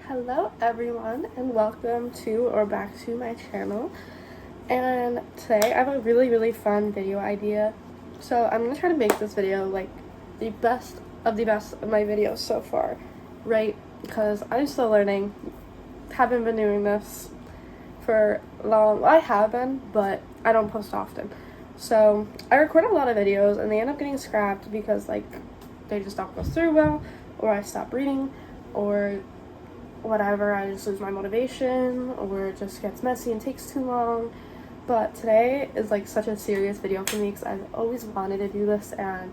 Hello everyone and welcome to or back to my channel. And today I have a really fun video idea. So I'm gonna try to make this video like the best of my videos so far, right? Because I'm still learning, haven't been doing this for long. Well, I have been, but I don't post often. So I record a lot of videos and they end up getting scrapped because like they just don't go through well, or I stop reading, or whatever, I just lose my motivation, or it just gets messy and takes too long. But today is like such a serious video for me because I've always wanted to do this and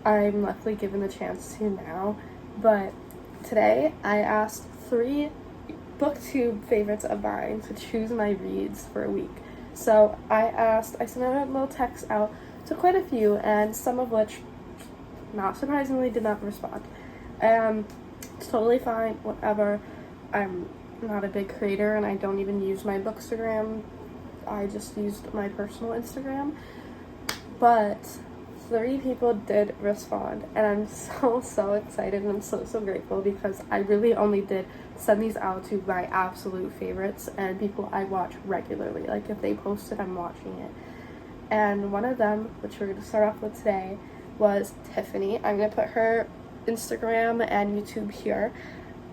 I'm luckily given the chance to now. But today I asked 3 booktube favorites of mine to choose my reads for a week. So I sent a little text out to quite a few, and some of which, not surprisingly, did not respond. It's totally fine, whatever. I'm not a big creator and I don't even use my Bookstagram. I just used my personal Instagram. But 3 people did respond and I'm so excited, and I'm so grateful because I really only did send these out to my absolute favorites and people I watch regularly. Like if they post it, I'm watching it. And one of them, which we're going to start off with today, was Tiffany. I'm going to put her Instagram and YouTube here,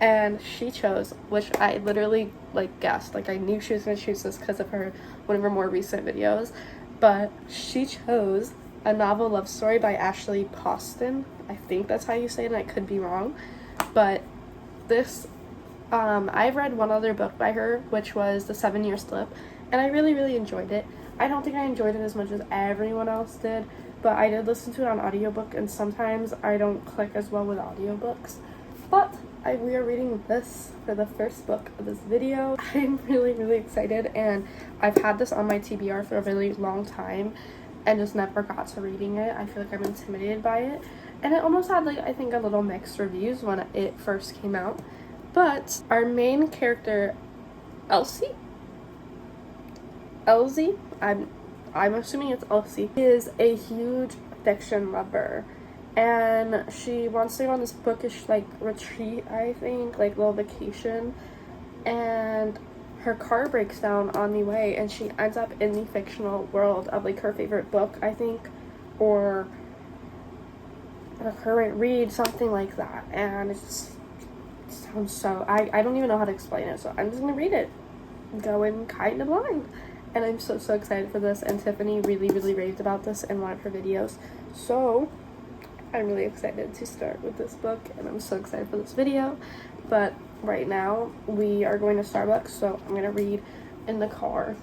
and she chose, which I literally like guessed, like I knew she was going to choose this because of one of her more recent videos, but she chose A Novel Love Story by Ashley Poston. I think that's how you say it, and I could be wrong, but this I've read one other book by her, which was The 7-Year Slip, and I really enjoyed it. I don't think I enjoyed it as much as everyone else did, but I did listen to it on audiobook, and sometimes I don't click as well with audiobooks. But we are reading this for the first book of this video. I'm really excited, and I've had this on my TBR for a really long time and just never got to reading it. I feel like I'm intimidated by it, and it almost had like, I think, a little mixed reviews when it first came out. But our main character, Elsie, I'm assuming it's Elsie, is a huge fiction lover, and she wants to go on this bookish like retreat, I think, like little vacation, and her car breaks down on the way and she ends up in the fictional world of like her favorite book, I think, or her current read, something like that. And it sounds so, I don't even know how to explain it, so I'm just gonna read it going kind of blind. And I'm so excited for this, and Tiffany really raved about this in one of her videos, so I'm really excited to start with this book, and I'm so excited for this video. But right now we are going to Starbucks, so I'm gonna read in the car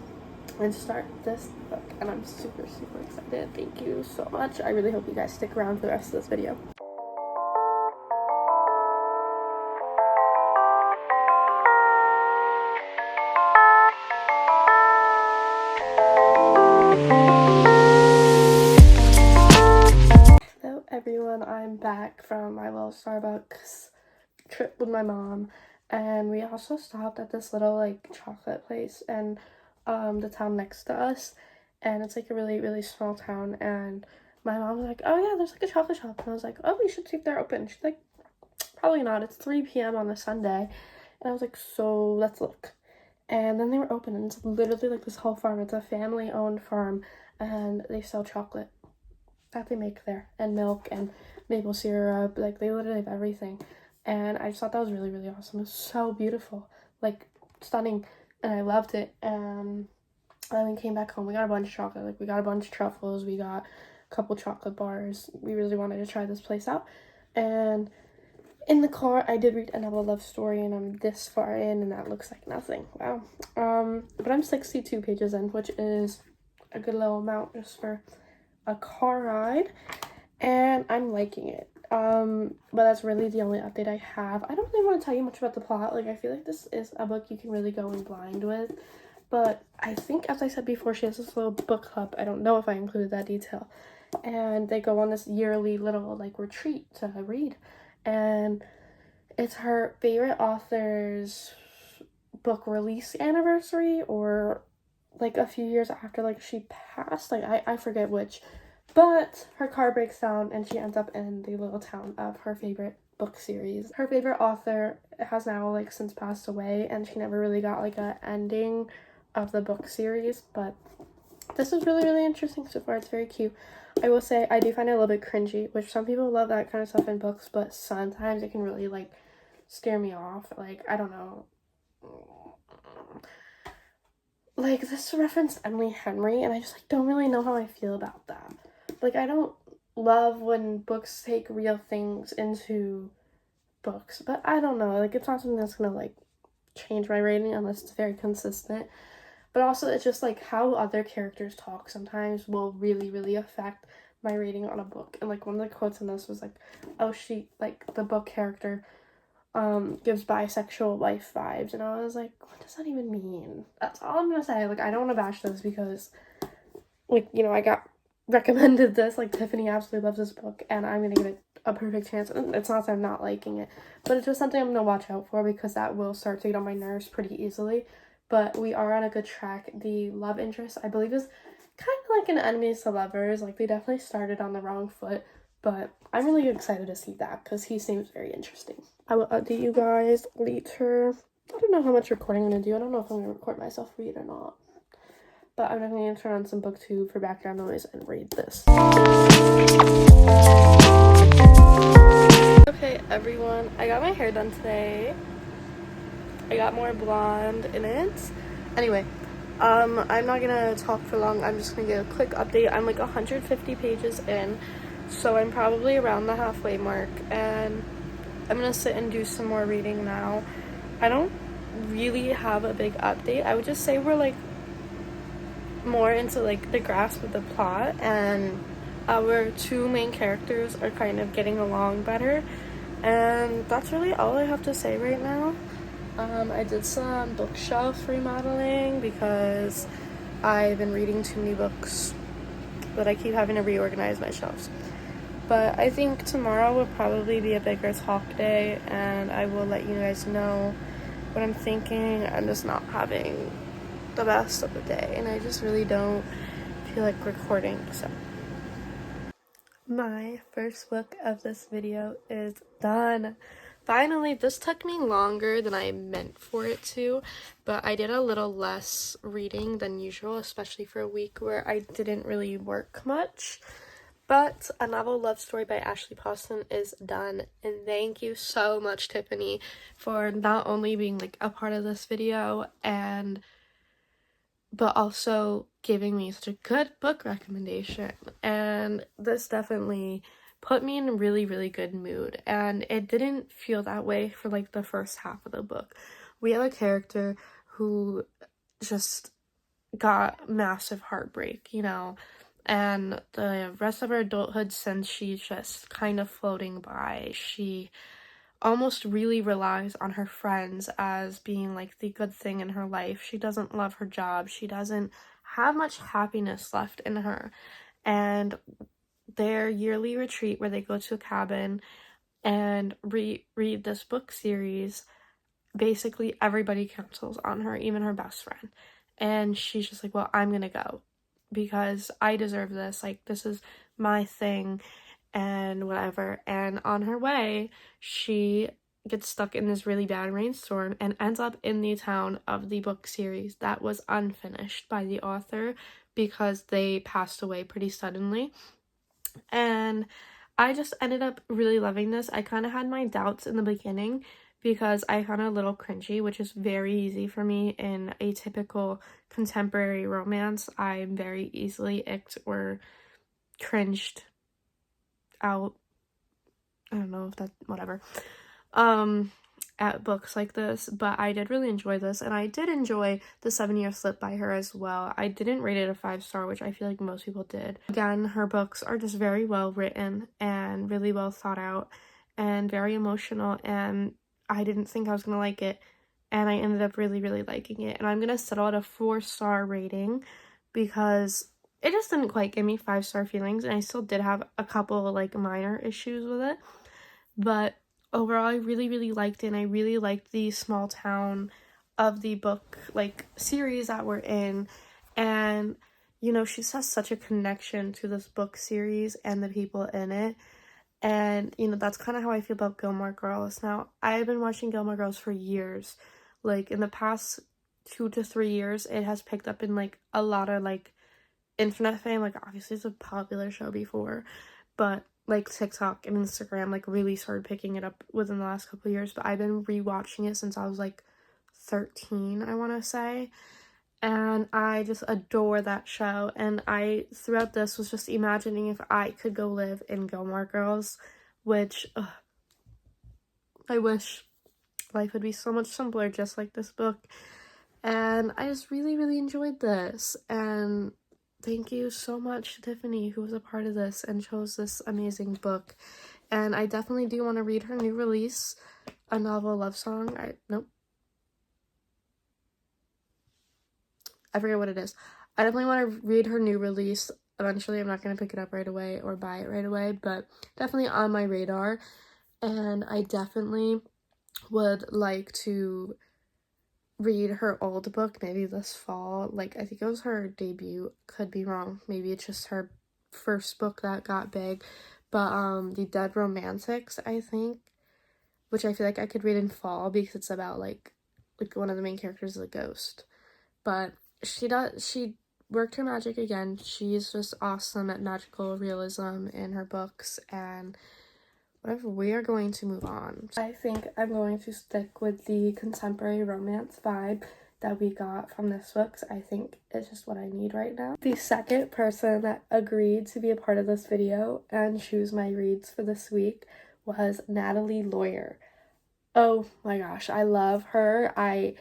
and start this book, and I'm super excited. Thank you so much. I really hope you guys stick around for the rest of this video. Hello everyone, I'm back from my little Starbucks trip with my mom, and we also stopped at this little like chocolate place in the town next to us, and it's like a really small town. And my mom was like, oh yeah, there's like a chocolate shop, and I was like, oh, we should see if they're open. She's like, probably not, it's 3 p.m. on a Sunday. And I was like, so let's look. And then they were open, and it's literally like this whole farm. It's a family owned farm, and they sell chocolate that they make there, and milk and maple syrup. Like they literally have everything. And I just thought that was really awesome. It was so beautiful, like stunning, and I loved it. And then we came back home, we got a bunch of chocolate, like we got a bunch of truffles, we got a couple chocolate bars. We really wanted to try this place out. And in the car I did read A Novel Love Story, and I'm this far in and that looks like nothing. Wow. But I'm 62 pages in, which is a good little amount just for a car ride, and I'm liking it. But that's really the only update I have. I don't really want to tell you much about the plot. Like I feel like this is a book you can really go in blind with, but I think, as I said before, she has this little book club. I don't know if I included that detail, and they go on this yearly little like retreat to read, and it's her favorite author's book release anniversary, or like a few years after like she passed, like I forget which, but her car breaks down and she ends up in the little town of her favorite book series. Her favorite author has now like since passed away, and she never really got like a ending of the book series, but this is really, really interesting so far. It's very cute. I will say I do find it a little bit cringy, which some people love that kind of stuff in books, but sometimes it can really like scare me off. Like, I don't know. Like, this referenced Emily Henry, and I just like don't really know how I feel about that. Like, I don't love when books take real things into books, but I don't know. Like, it's not something that's gonna like change my rating unless it's very consistent. But also, it's just like how other characters talk sometimes will really, really affect my rating on a book. And like one of the quotes in this was like, oh, she, like the book character gives bisexual life vibes. And I was like, what does that even mean? That's all I'm gonna say. Like, I don't want to bash this because, like, you know, I got recommended this. Like, Tiffany absolutely loves this book, and I'm gonna give it a perfect chance. And it's not that I'm not liking it, but it's just something I'm gonna watch out for because that will start to get on my nerves pretty easily. But we are on a good track. The love interest, I believe, is kind of like an enemies to lovers. Like, they definitely started on the wrong foot, but I'm really excited to see that because he seems very interesting. I will update you guys later. I don't know how much recording I'm going to do. I don't know if I'm going to record myself read or not. But I'm definitely going to turn on some booktube for background noise and read this. Okay, everyone. I got my hair done today. I got more blonde in it. Anyway, I'm not gonna talk for long. I'm just gonna get a quick update. I'm like 150 pages in, so I'm probably around the halfway mark, and I'm gonna sit and do some more reading now. I don't really have a big update. I would just say we're like more into like the grasp of the plot, and our two main characters are kind of getting along better, and that's really all I have to say right now. I did some bookshelf remodeling because I've been reading too many books, but I keep having to reorganize my shelves. But I think tomorrow will probably be a bigger talk day, and I will let you guys know what I'm thinking. I'm just not having the best of the day, and I just really don't feel like recording, so. My first look of this video is done. Finally, this took me longer than I meant for it to, but I did a little less reading than usual, especially for a week where I didn't really work much. But A Novel Love Story by Ashley Poston is done, and thank you so much, Tiffany, for not only being like a part of this video but also giving me such a good book recommendation. And this definitely put me in a really, really good mood, and it didn't feel that way for like the first half of the book. We have a character who just got massive heartbreak, you know, and the rest of her adulthood, since she's just kind of floating by, she almost really relies on her friends as being like the good thing in her life. She doesn't love her job. She doesn't have much happiness left in her. And their yearly retreat where they go to a cabin and read this book series, basically everybody cancels on her, even her best friend. And she's just like, well, I'm gonna go because I deserve this. Like, this is my thing and whatever. And on her way, she gets stuck in this really bad rainstorm and ends up in the town of the book series that was unfinished by the author because they passed away pretty suddenly. And I just ended up really loving this. I kind of had my doubts in the beginning because I found it a little cringy, which is very easy for me in a typical contemporary romance. I'm very easily icked or cringed out. I don't know if that, whatever, at books like this, but I did really enjoy this, and I did enjoy The 7-Year Slip by her as well. I didn't rate it a 5-star, which I feel like most people did. Again, her books are just very well written and really well thought out and very emotional, and I didn't think I was gonna like it, and I ended up really, really liking it. And I'm gonna settle at a 4-star rating because it just didn't quite give me 5-star feelings, and I still did have a couple of like minor issues with it. But overall, I really, really liked it, and I really liked the small town of the book, like, series that we're in. And, you know, she has such a connection to this book series and the people in it. And, you know, that's kind of how I feel about Gilmore Girls. Now, I've been watching Gilmore Girls for years. Like, in the past 2 to 3 years, it has picked up in, like, a lot of, like, internet fame. Like, obviously, it's a popular show before, but, like, TikTok and Instagram, like, really started picking it up within the last couple of years. But I've been rewatching it since I was, like, 13, I want to say. And I just adore that show. And I, throughout this, was just imagining if I could go live in Gilmore Girls, which, I wish life would be so much simpler just like this book. And I just really, really enjoyed this. And thank you so much to Tiffany, who was a part of this and chose this amazing book. And I definitely do want to read her new release, A Novel Love Song. I forget what it is. I definitely want to read her new release eventually. I'm not going to pick it up right away or buy it right away, but definitely on my radar. And I definitely would like to read her old book maybe this fall. Like, I think it was her debut. Could be wrong. Maybe it's just her first book that got big. But The Dead Romantics, I think, which I feel like I could read in fall because it's about like one of the main characters is a ghost. But she worked her magic again. She's just awesome at magical realism in her books, and whatever, we are going to move on. I think I'm going to stick with the contemporary romance vibe that we got from this book. I think it's just what I need right now. The second person that agreed to be a part of this video and choose my reads for this week was Natalie Lawyer. Oh my gosh, I love her. I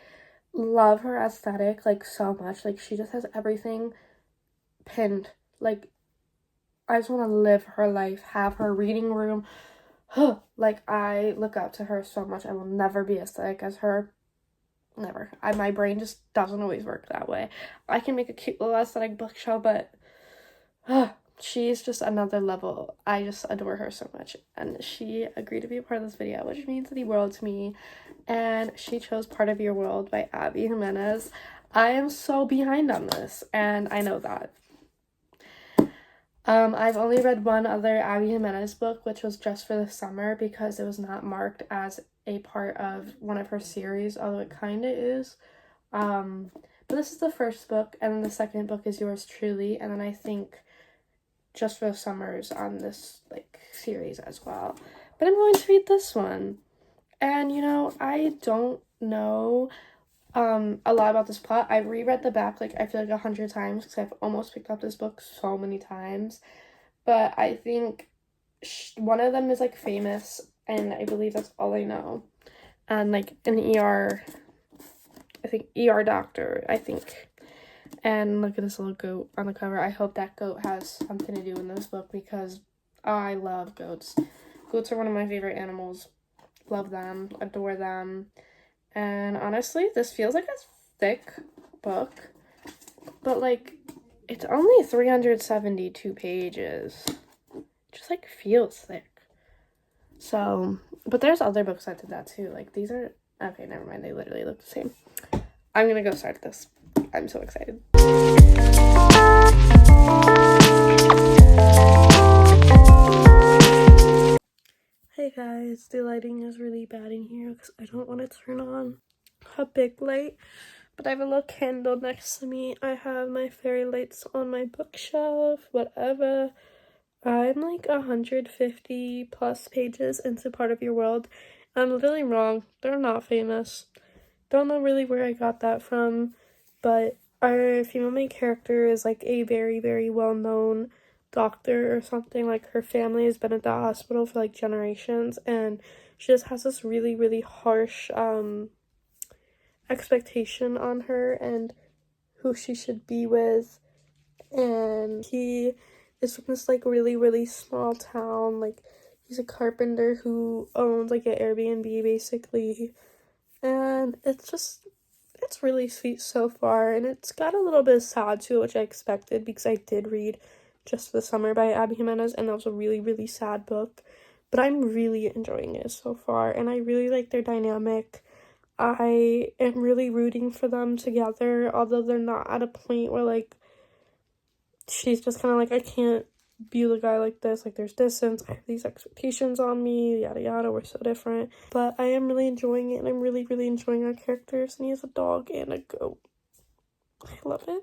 love her aesthetic, like, so much. Like, she just has everything pinned. Like, I just want to live her life, have her reading room. Like, I look up to her so much. I will never be aesthetic as her. Never. My brain just doesn't always work that way. I can make a cute little aesthetic bookshelf, but she's just another level. I just adore her so much. And she agreed to be a part of this video, which means the world to me. And she chose Part of Your World by Abby Jimenez. I am so behind on this, and I know that. I've only read one other Abby Jimenez book, which was Just for the Summer, because it was not marked as a part of one of her series, although it kind of is. But this is the first book, and then the second book is Yours Truly, and then I think Just for the Summer is on this, like, series as well. But I'm going to read this one. And, you know, I don't know a lot about this plot. I've reread the back, like, I feel like 100 times because I've almost picked up this book so many times. But I think one of them is, like, famous, and I believe that's all I know. And, like, an ER doctor, I think. And look at this little goat on the cover. I hope that goat has something to do in this book because I love goats. Goats are one of my favorite animals. Love them, adore them. And honestly, this feels like a thick book, but, like, it's only 372 pages. It just, like, feels thick. So, but there's other books that did that too. Like, these are, okay, never mind. They literally look the same. I'm gonna go start this. I'm so excited. Hey guys, the lighting is really bad in here because I don't want to turn on a big light, but I have a little candle next to me. I have my fairy lights on my bookshelf, whatever. I'm like 150 plus pages into Part of Your World. I'm literally wrong. They're not famous. Don't know really where I got that from, but our female main character is like a very, very well-known doctor or something. Like, her family has been at the hospital for like generations, and she just has this really, really harsh expectation on her and who she should be with. And he is from this like really, really small town. Like, he's a carpenter who owns like an Airbnb basically, and it's really sweet so far, and it's got a little bit sad to it, which I expected because I did read Just for the Summer by Abby Jimenez, and that was a really, really sad book, but I'm really enjoying it so far, and I really like their dynamic. I am really rooting for them together, although they're not at a point where, like, she's just kind of like, I can't be the guy like this, like there's distance, I have these expectations on me, yada yada, we're so different. But I am really enjoying it, and I'm really, really enjoying our characters, and he has a dog and a goat. I love it.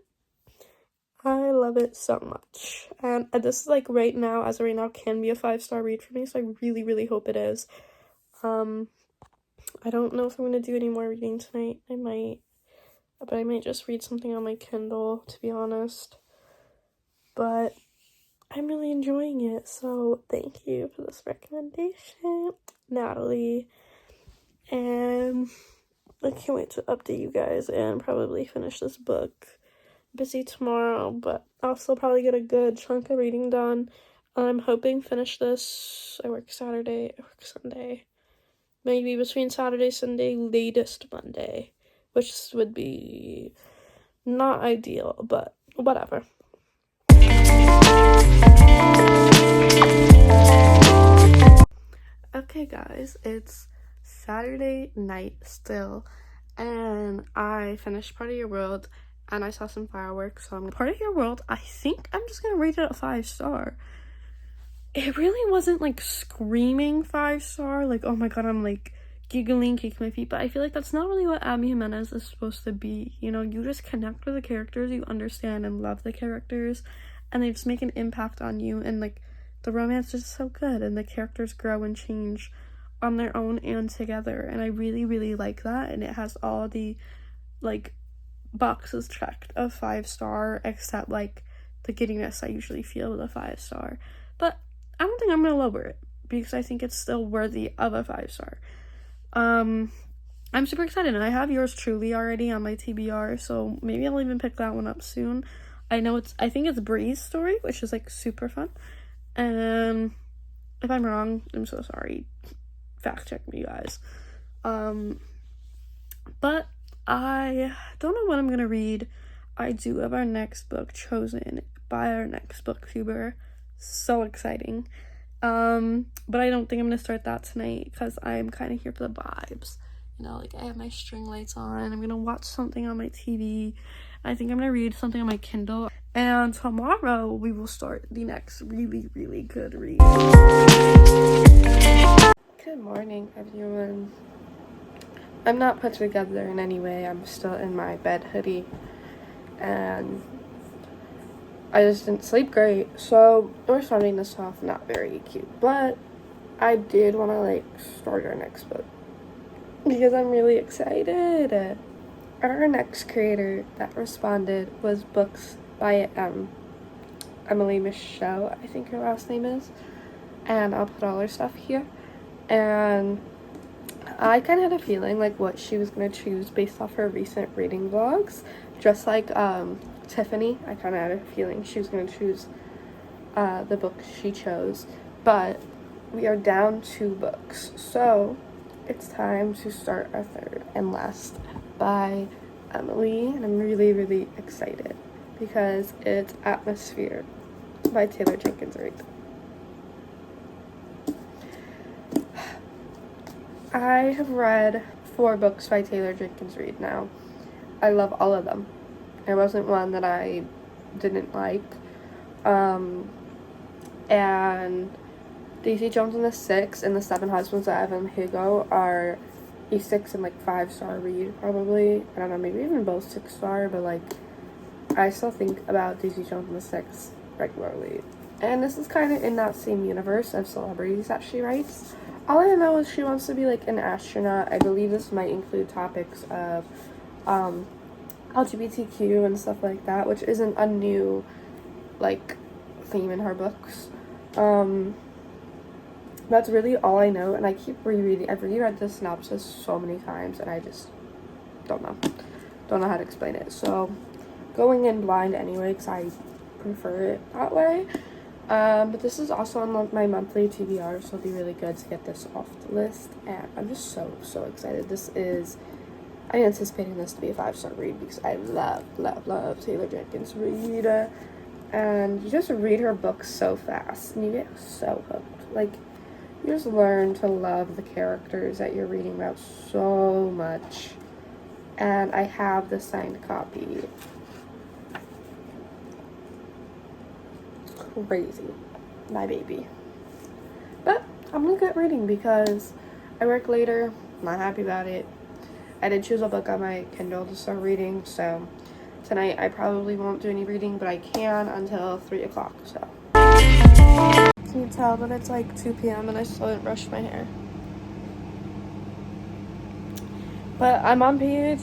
I love it so much. And this is like right now, as of right now, can be a 5-star read for me, so I really, really hope it is. I don't know if I'm gonna do any more reading tonight. I might, but I might just read something on my Kindle, to be honest. But I'm really enjoying it, so thank you for this recommendation, Natalie. And I can't wait to update you guys and probably finish this book. Busy tomorrow, but I'll still probably get a good chunk of reading done. I'm hoping finish this. I work Saturday, I work Sunday. Maybe between Saturday, Sunday, latest Monday, which would be not ideal, but whatever. Okay guys, it's Saturday night still, and I finished Part of Your World, and I saw some fireworks, so I'm Part of Your World. I think I'm just gonna rate it a 5-star. It really wasn't like screaming 5-star, like oh my god, I'm like giggling, kicking my feet, but I feel like that's not really what Abby Jimenez is supposed to be. You know, you just connect with the characters, you understand and love the characters, and they just make an impact on you, and like the romance is so good, and the characters grow and change on their own and together, and I really, really like that. And it has all the like boxes checked of 5-star, except like the giddiness I usually feel with a 5-star. But I don't think I'm gonna lower it, because I think it's still worthy of a 5-star. I'm super excited, and I have Yours Truly already on my TBR, so maybe I'll even pick that one up soon. I think it's Bree's story, which is like super fun. And if I'm wrong, I'm so sorry. Fact check me, you guys. But I don't know what I'm gonna read. I do have our next book chosen by our next booktuber. So exciting. But I don't think I'm gonna start that tonight, because I'm kind of here for the vibes. You know, like I have my string lights on, I'm gonna watch something on my TV. I think I'm gonna read something on my Kindle, and tomorrow we will start the next really, really good read. Good morning, everyone. I'm not put together in any way. I'm still in my bed hoodie, and I just didn't sleep great, so we're starting this off not very cute, but I did want to like start our next book because I'm really excited. Our next creator that responded was Books by Emily Michaud, I think her last name is, and I'll put all her stuff here. And I kind of had a feeling like what she was going to choose based off her recent reading vlogs, just like Tiffany. I kind of had a feeling she was going to choose the book she chose, but we are down 2 books, so it's time to start our third and last by Emily, and I'm really, really excited because it's Atmosphere by Taylor Jenkins Reid. I have read 4 books by Taylor Jenkins Reid now. I love all of them. There wasn't one that I didn't like. And Daisy Jones and the Six and The Seven Husbands of Evelyn Hugo are a 6 and like 5-star read, probably. I don't know, maybe even both 6-star, but like I still think about Daisy Jones and the Six regularly. And this is kind of in that same universe of celebrities that she writes. All I know is she wants to be like an astronaut. I believe this might include topics of LGBTQ and stuff like that, which isn't a new like theme in her books. That's really all I know, and I keep rereading. I've reread the synopsis so many times, and I just don't know how to explain it. So going in blind anyway, because I prefer it that way. But this is also on my monthly TBR, so it'll be really good to get this off the list, and I'm just so excited. I'm anticipating this to be a 5-star read because I love Taylor Jenkins Reid, and you just read her books so fast, and you get so hooked. Like, you just learn to love the characters that you're reading about so much, and I have the signed copy. Crazy. my baby. But I'm gonna get reading because I work later. I'm not happy about it. I did choose a book on my Kindle to start reading, so tonight I probably won't do any reading, but I can until 3 o'clock, so. Can you tell that it's like 2 p.m. and I still didn't brush my hair? But I'm on page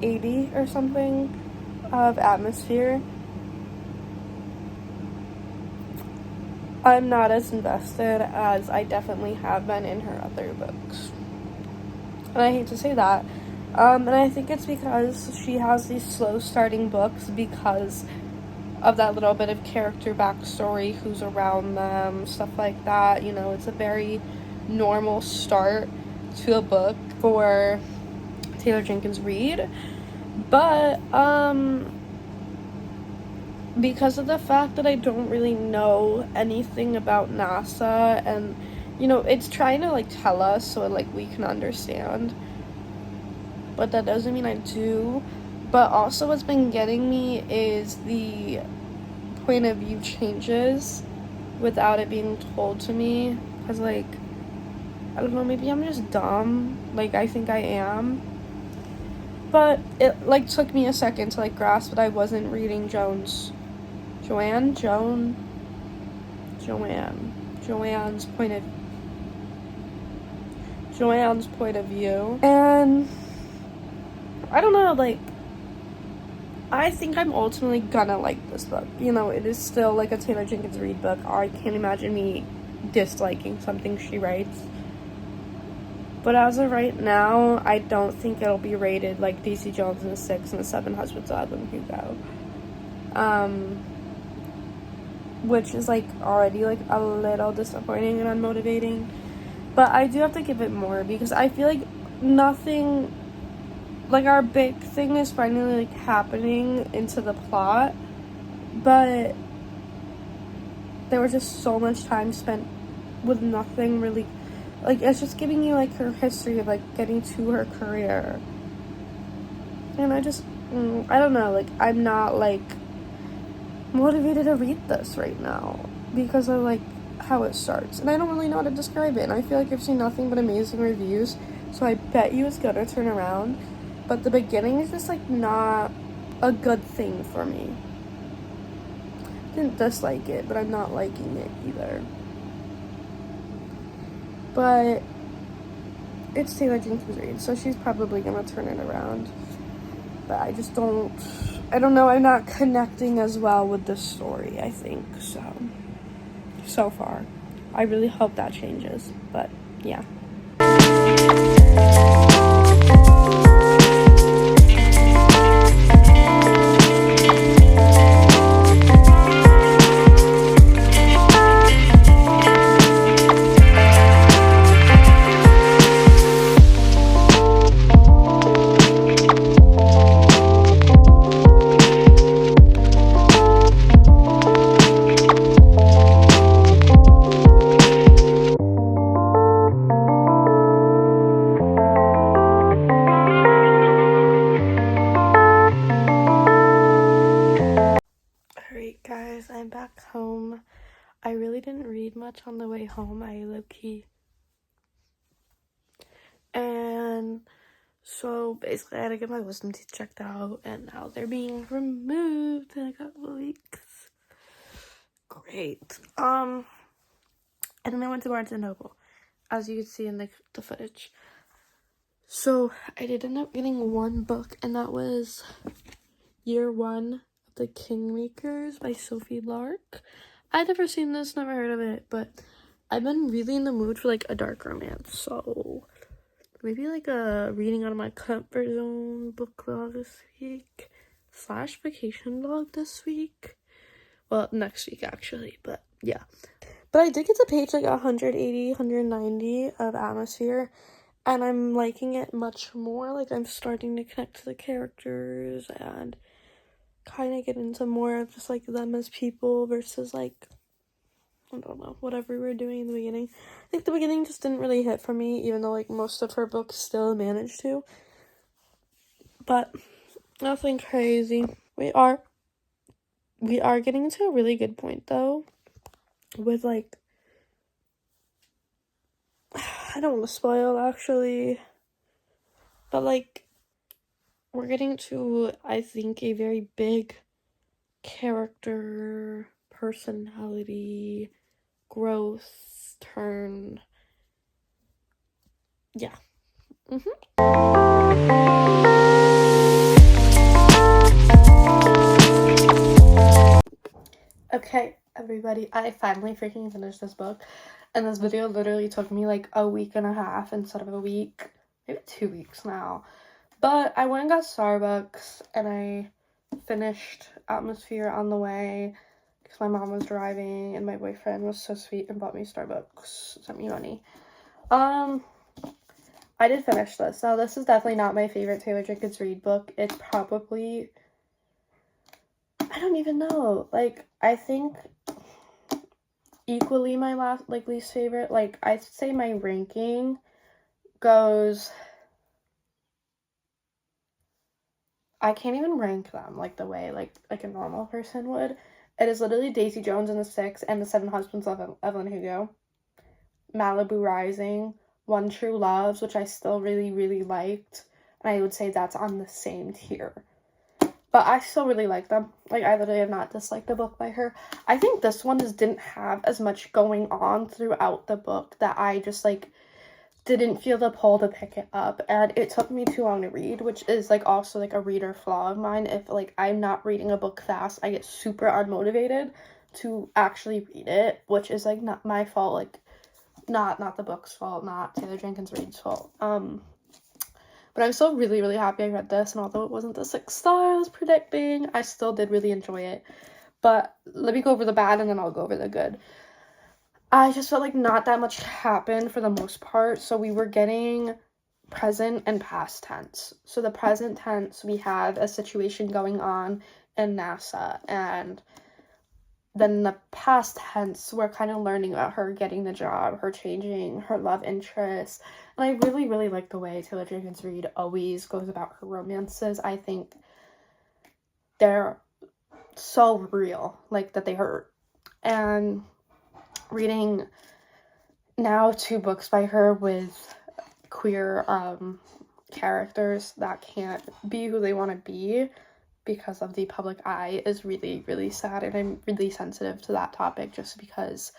80 or something of Atmosphere. I'm not as invested as I definitely have been in her other books. And I hate to say that. And I think it's because she has these slow starting books because of that little bit of character backstory, who's around them, stuff like that. You know, it's a very normal start to a book for Taylor Jenkins Reid. But, because of the fact that I don't really know anything about NASA, and, you know, it's trying to, like, tell us so, like, we can understand. But that doesn't mean I do. But also what's been getting me is the point of view changes without it being told to me. Because, like, I don't know, maybe I'm just dumb. Like, I think I am. But it, like, took me a second to, like, grasp that I wasn't reading Joanne's point of view. And I don't know, like, I think I'm ultimately gonna like this book. You know, it is still like a Taylor Jenkins Reid book. I can't imagine me disliking something she writes. But as of right now, I don't think it'll be rated like D.C. Jones and the Six and the Seven Husbands of Evelyn Hugo. Which is, like, already, like, a little disappointing and unmotivating. But I do have to give it more because I feel like nothing, like, our big thing is finally, like, happening into the plot. But there was just so much time spent with nothing really, like, it's just giving you, like, her history of, like, getting to her career. And I just, I don't know, like, I'm not, like, motivated to read this right now because of, like, how it starts. And I don't really know how to describe it. And I feel like I've seen nothing but amazing reviews, so I bet you it's gonna turn around. But the beginning is just, like, not a good thing for me. Didn't dislike it, but I'm not liking it either. But it's Taylor Jenkins Reid, so she's probably gonna turn it around. But I just don't know, I'm not connecting as well with the story, I think, so far. I really hope that changes, but yeah. Alright guys, I'm back home. I really didn't read much on the way home. I low-key. And so basically I had to get my wisdom teeth checked out, and now they're being removed in a couple of weeks. Great. And then I went to Barnes & Noble, as you can see in the footage. So I did end up getting one book, and that was Year One of the Kingmakers by Sophie Lark. I'd never seen this, never heard of it, but I've been really in the mood for, like, a dark romance, so maybe, like, a reading out of my comfort zone book vlog this week, / vacation vlog this week. Well, next week, actually, but yeah. But I did get to page, like, 180, 190 of Atmosphere, and I'm liking it much more. Like, I'm starting to connect to the characters and kind of get into more of just, like, them as people versus, like, I don't know, whatever we were doing in the beginning. I think the beginning just didn't really hit for me, even though, like, most of her books still managed to. But nothing crazy. We are getting to a really good point, though. with like, I don't want to spoil actually, but like we're getting to, I think, a very big character, personality, growth turn. Yeah. Okay, everybody, I finally freaking finished this book, and this video literally took me like a week and a half instead of a week, maybe 2 weeks now. But I went and got Starbucks, and I finished Atmosphere on the way because my mom was driving, and my boyfriend was so sweet and bought me Starbucks, sent me money. I did finish this. Now, this is definitely not my favorite Taylor Jenkins Reid book. It's probably, I don't even know. Like, I think equally my least favorite. Like, I'd say my ranking goes, I can't even rank them like the way like a normal person would. It is literally Daisy Jones and the Six and the Seven Husbands of Evelyn Hugo, Malibu Rising, One True Loves, which I still really, really liked, and I would say that's on the same tier. But I still really like them. Like, I literally have not disliked the book by her. I think this one just didn't have as much going on throughout the book that I just, like, didn't feel the pull to pick it up. And it took me too long to read, which is, like, also, like, a reader flaw of mine. If, like, I'm not reading a book fast, I get super unmotivated to actually read it, which is, like, not my fault. Like, not the book's fault, not Taylor Jenkins Reid's fault. But I'm still really, really happy I read this, and although it wasn't the 6-star I was predicting, I still did really enjoy it. But let me go over the bad, and then I'll go over the good. I just felt like not that much happened for the most part, so we were getting present and past tense. So the present tense, we have a situation going on in NASA, and then the past tense, we're kind of learning about her getting the job, her changing, her love interests. And I really, really like the way Taylor Jenkins Reid always goes about her romances. I think they're so real, like, that they hurt. And reading now 2 books by her with queer characters that can't be who they want to be because of the public eye is really, really sad, and I'm really sensitive to that topic just because,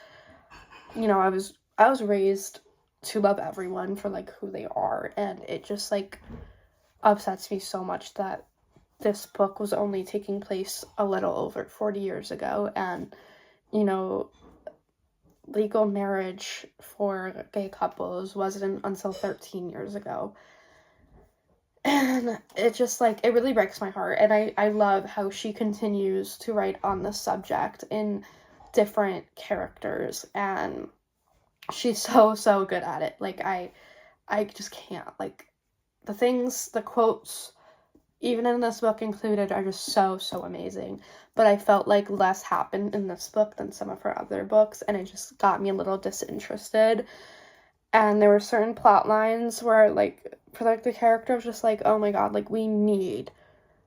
you know, I was raised to love everyone for, like, who they are, and it just, like, upsets me so much that this book was only taking place a little over 40 years ago, and, you know, legal marriage for gay couples wasn't until 13 years ago. And it just, like, it really breaks my heart, and I love how she continues to write on this subject in different characters, and she's so good at it. Like, I just can't, like, the quotes, even in this book included, are just so amazing, but I felt like less happened in this book than some of her other books, and it just got me a little disinterested. And there were certain plot lines where, like, for, like, the character was just like, oh my god, like, we need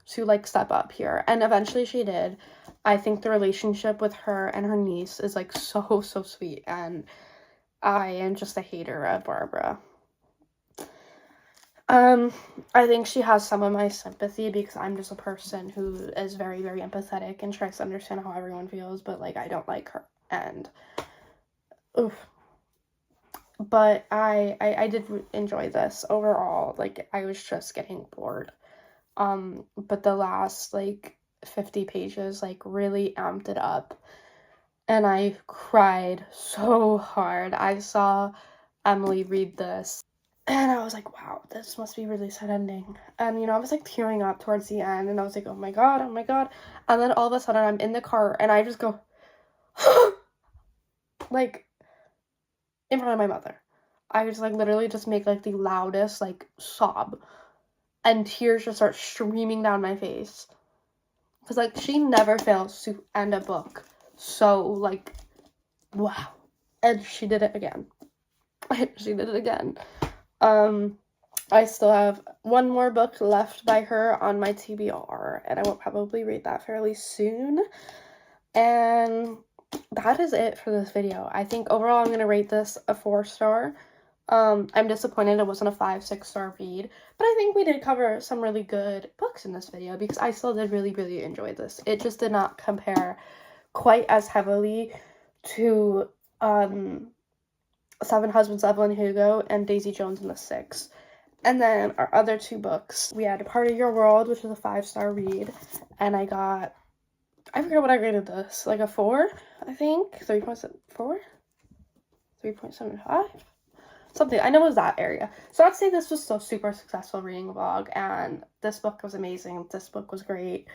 to, like, step up here. And eventually she did. I think the relationship with her and her niece is, like, so sweet. And I am just a hater of Barbara. I think she has some of my sympathy because I'm just a person who is very, very empathetic and tries to understand how everyone feels, but, like, I don't like her. And, oof. But I did enjoy this overall. Like, I was just getting bored. But the last, like, 50 pages, like, really amped it up. And I cried so hard. I saw Emily read this, and I was like, wow, this must be really sad ending. And, you know, I was, like, tearing up towards the end, and I was like, oh my god. And then all of a sudden, I'm in the car, and I just go, like, in front of my mother. I just, like, literally just make, like, the loudest, like, sob. And tears just start streaming down my face. Because, like, she never fails to end a book. So, like, wow. And she did it again. She did it again. I still have one more book left by her on my TBR. And I will probably read that fairly soon. And that is it for this video. I think overall I'm going to rate this a 4-star. I'm disappointed it wasn't a 5-6-star read, but I think we did cover some really good books in this video because I still did really enjoy this. It just did not compare quite as heavily to Seven Husbands of Evelyn Hugo and Daisy Jones and the Six. And then our other 2 books, we had Part of Your World, which was a 5-star read, and I forget what I rated this, like a 4, I think, 3.4, 3.75, something, I know it was that area. So I'd say this was still super successful reading vlog, and this book was amazing, this book was great,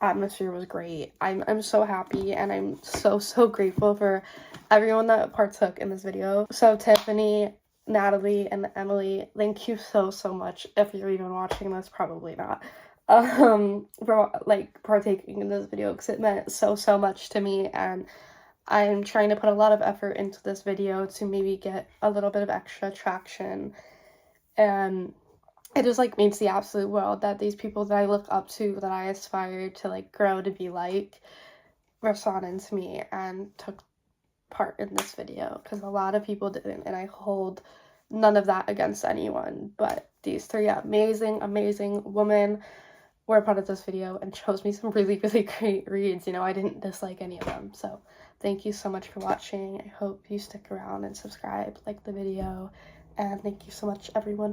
atmosphere was great. I'm so happy, and I'm so grateful for everyone that partook in this video. So Tiffany, Natalie, and Emily, thank you so much. If you're even watching this, probably not, for like partaking in this video, because it meant so much to me, and I'm trying to put a lot of effort into this video to maybe get a little bit of extra traction, and it just like means the absolute world that these people that I look up to, that I aspire to like grow to be like, responded to me and took part in this video, because a lot of people didn't, and I hold none of that against anyone, but these 3 amazing women were a part of this video and chose me some really great reads. You know, I didn't dislike any of them. So thank you so much for watching. I hope you stick around and subscribe, like the video, and thank you so much, everyone.